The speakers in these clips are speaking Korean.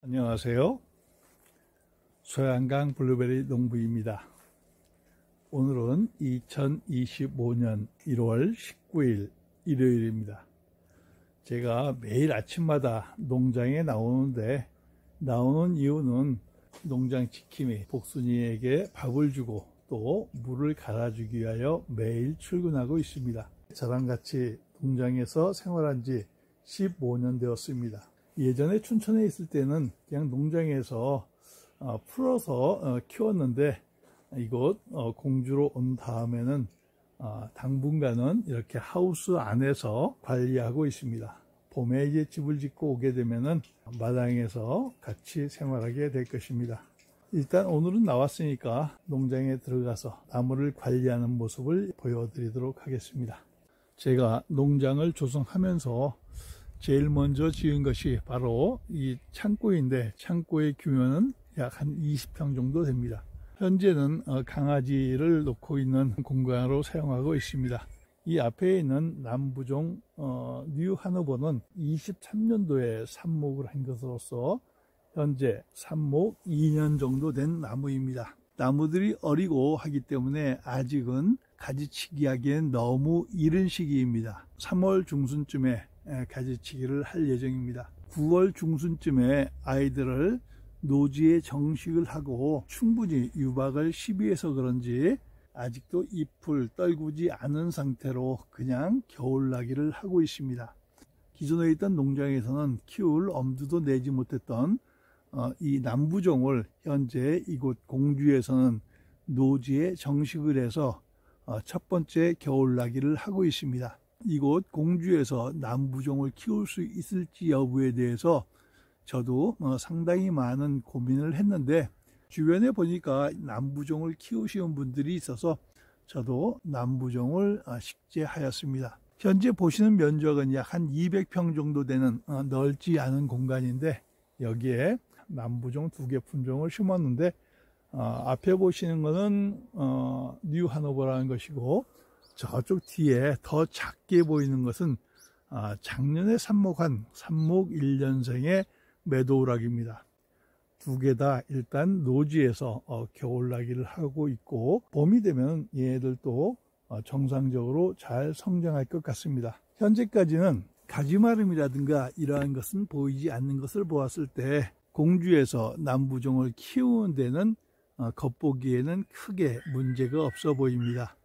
안녕하세요. 소양강 블루베리 농부입니다. 오늘은 2025년 1월 19일 일요일입니다. 제가 매일 아침마다 농장에 나오는데, 나오는 이유는 농장 지킴이 복순이에게 밥을 주고 또 물을 갈아주기 위하여 매일 출근하고 있습니다. 저랑 같이 농장에서 생활한 지 15년 되었습니다. 예전에 춘천에 있을 때는 그냥 농장에서 풀어서 키웠는데, 이곳 공주로 온 다음에는 당분간은 이렇게 하우스 안에서 관리하고 있습니다. 봄에 이제 집을 짓고 오게 되면은 마당에서 같이 생활하게 될 것입니다. 일단 오늘은 나왔으니까 농장에 들어가서 나무를 관리하는 모습을 보여드리도록 하겠습니다. 제가 농장을 조성하면서 제일 먼저 지은 것이 바로 이 창고인데, 창고의 규모는 약 한 20평 정도 됩니다. 현재는 강아지를 놓고 있는 공간으로 사용하고 있습니다. 이 앞에 있는 남부종 뉴 하노버는 23년도에 삽목을 한 것으로서 현재 삽목 2년 정도 된 나무입니다. 나무들이 어리고 하기 때문에 아직은 가지치기 하기엔 너무 이른 시기입니다. 3월 중순쯤에 가지치기를 할 예정입니다. 9월 중순쯤에 아이들을 노지에 정식을 하고 충분히 유박을 시비해서 그런지 아직도 잎을 떨구지 않은 상태로 그냥 겨울나기를 하고 있습니다. 기존에 있던 농장에서는 키울 엄두도 내지 못했던 이 남부종을 현재 이곳 공주에서는 노지에 정식을 해서 첫 번째 겨울나기를 하고 있습니다. 이곳 공주에서 남부종을 키울 수 있을지 여부에 대해서 저도 상당히 많은 고민을 했는데, 주변에 보니까 남부종을 키우시는 분들이 있어서 저도 남부종을 식재하였습니다. 현재 보시는 면적은 약 한 200평 정도 되는 넓지 않은 공간인데, 여기에 남부종 2개 품종을 심었는데, 앞에 보시는 것은 뉴 하노버라는 것이고, 저쪽 뒤에 더 작게 보이는 것은 작년에 삽목한 삽목 1년생의 매도우락입니다. 두 개 다 일단 노지에서 겨울나기를 하고 있고, 봄이 되면 얘네들도 정상적으로 잘 성장할 것 같습니다. 현재까지는 가지마름이라든가 이러한 것은 보이지 않는 것을 보았을 때 공주에서 남부종을 키우는 데는 겉보기에는 크게 문제가 없어 보입니다.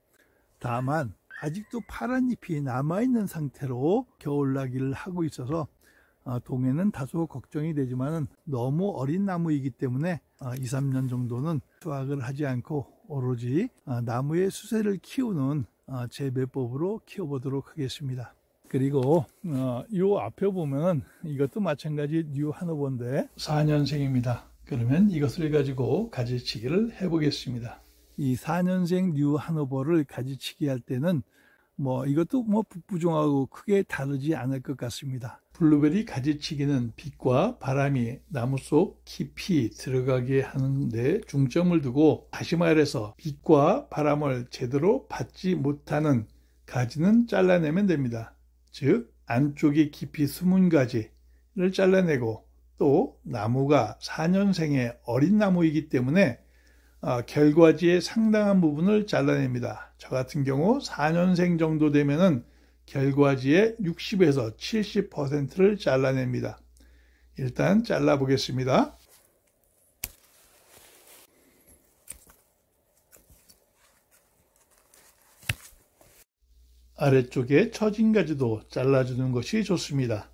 다만 아직도 파란 잎이 남아있는 상태로 겨울나기를 하고 있어서 동해는 다소 걱정이 되지만 너무 어린 나무이기 때문에 2, 3년 정도는 수확을 하지 않고 오로지 나무의 수세를 키우는 재배법으로 키워보도록 하겠습니다. 그리고 이 앞에 보면 이것도 마찬가지 뉴 하노버인데 4년생입니다. 그러면 이것을 가지고 가지치기를 해보겠습니다. 이 4년생 뉴 하노버를 가지치기 할 때는 이것도 북부종하고 크게 다르지 않을 것 같습니다. 블루베리 가지치기는 빛과 바람이 나무 속 깊이 들어가게 하는데 중점을 두고, 다시 말해서 빛과 바람을 제대로 받지 못하는 가지는 잘라내면 됩니다. 즉 안쪽에 깊이 숨은 가지를 잘라내고, 또 나무가 4년생의 어린 나무이기 때문에 결과지의 상당한 부분을 잘라냅니다. 저 같은 경우 4년생 정도 되면은 결과지의 60에서 70%를 잘라냅니다. 일단 잘라 보겠습니다. 아래쪽에 처진 가지도 잘라주는 것이 좋습니다.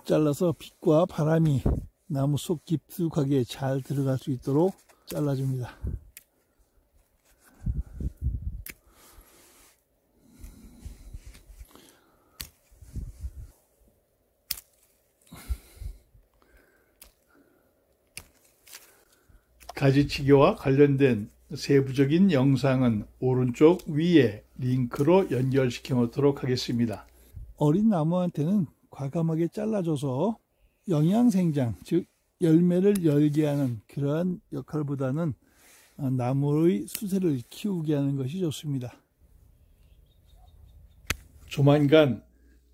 잘라서 빛과 바람이 나무 속 깊숙하게 잘 들어갈 수 있도록 잘라줍니다. 가지치기와 관련된 세부적인 영상은 오른쪽 위에 링크로 연결시켜 놓도록 하겠습니다. 어린 나무한테는 과감하게 잘라줘서 영양생장, 즉 열매를 열게 하는 그러한 역할보다는 나무의 수세를 키우게 하는 것이 좋습니다. 조만간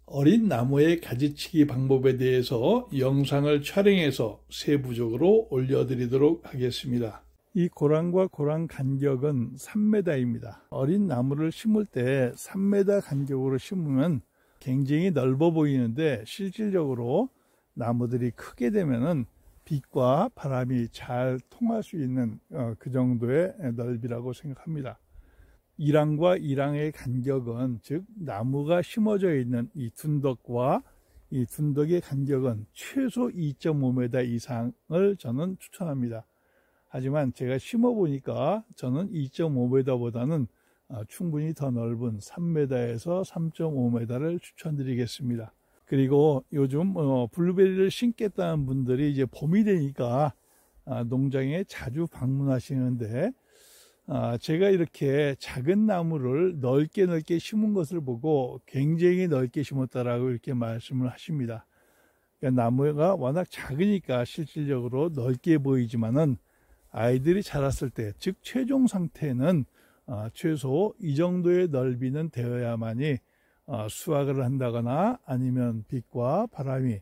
어린 나무의 가지치기 방법에 대해서 영상을 촬영해서 세부적으로 올려드리도록 하겠습니다. 이 고랑과 고랑 간격은 3m입니다. 어린 나무를 심을 때 3m 간격으로 심으면 굉장히 넓어 보이는데 실질적으로 나무들이 크게 되면은 빛과 바람이 잘 통할 수 있는 그 정도의 넓이라고 생각합니다. 이랑과 이랑의 간격은, 즉 나무가 심어져 있는 이 둔덕과 이 둔덕의 간격은 최소 2.5m 이상을 저는 추천합니다. 하지만 제가 심어 보니까 저는 2.5m보다는 충분히 더 넓은 3m에서 3.5m를 추천드리겠습니다. 그리고 요즘 블루베리를 심겠다는 분들이 이제 봄이 되니까 농장에 자주 방문하시는데, 제가 이렇게 작은 나무를 넓게 심은 것을 보고 굉장히 넓게 심었다라고 이렇게 말씀을 하십니다. 그러니까 나무가 워낙 작으니까 실질적으로 넓게 보이지만은 아이들이 자랐을 때, 즉 최종 상태는 최소 이 정도의 넓이는 되어야만이 수확을 한다거나 아니면 빛과 바람이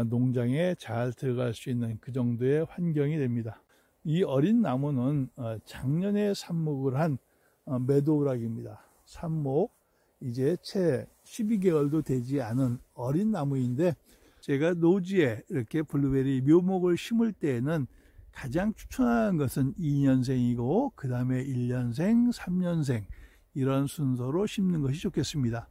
농장에 잘 들어갈 수 있는 그 정도의 환경이 됩니다. 이 어린 나무는 작년에 삽목을 한 매도우락입니다. 삽목 이제 채 12개월도 되지 않은 어린 나무인데, 제가 노지에 이렇게 블루베리 묘목을 심을 때에는 가장 추천하는 것은 2년생이고 그 다음에 1년생, 3년생 이런 순서로 심는 것이 좋겠습니다.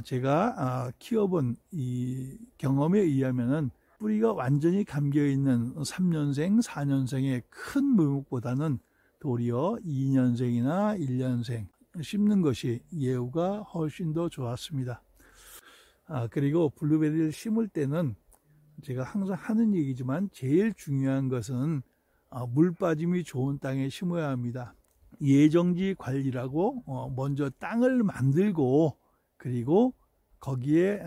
제가 키워본 이 경험에 의하면은 뿌리가 완전히 감겨있는 3년생, 4년생의 큰 묘목보다는 도리어 2년생이나 1년생 심는 것이 예후가 훨씬 더 좋았습니다. 그리고 블루베리를 심을 때는 제가 항상 하는 얘기지만 제일 중요한 것은 물 빠짐이 좋은 땅에 심어야 합니다. 예정지 관리라고 먼저 땅을 만들고 그리고 거기에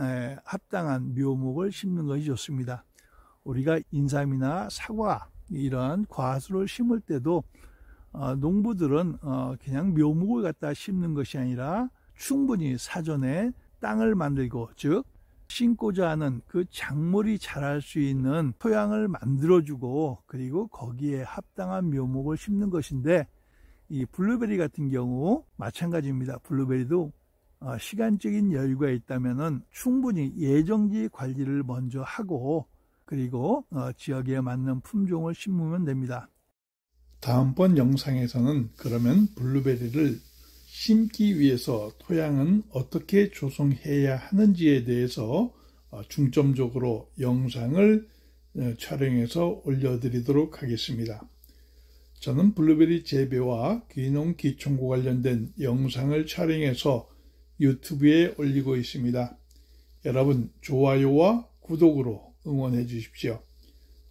합당한 묘목을 심는 것이 좋습니다. 우리가 인삼이나 사과 이러한 과수를 심을 때도 농부들은 그냥 묘목을 갖다 심는 것이 아니라 충분히 사전에 땅을 만들고, 즉 심고자 하는 그 작물이 자랄 수 있는 토양을 만들어주고 그리고 거기에 합당한 묘목을 심는 것인데, 이 블루베리 같은 경우 마찬가지입니다. 블루베리도 시간적인 여유가 있다면은 충분히 예정지 관리를 먼저 하고 그리고 지역에 맞는 품종을 심으면 됩니다. 다음번 영상에서는 그러면 블루베리를 심기 위해서 토양은 어떻게 조성해야 하는지에 대해서 중점적으로 영상을 촬영해서 올려드리도록 하겠습니다. 저는 블루베리 재배와 귀농 기총과 관련된 영상을 촬영해서 유튜브에 올리고 있습니다. 여러분 좋아요와 구독으로 응원해 주십시오.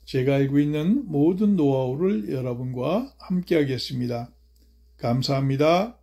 제가 알고 있는 모든 노하우를 여러분과 함께 하겠습니다. 감사합니다.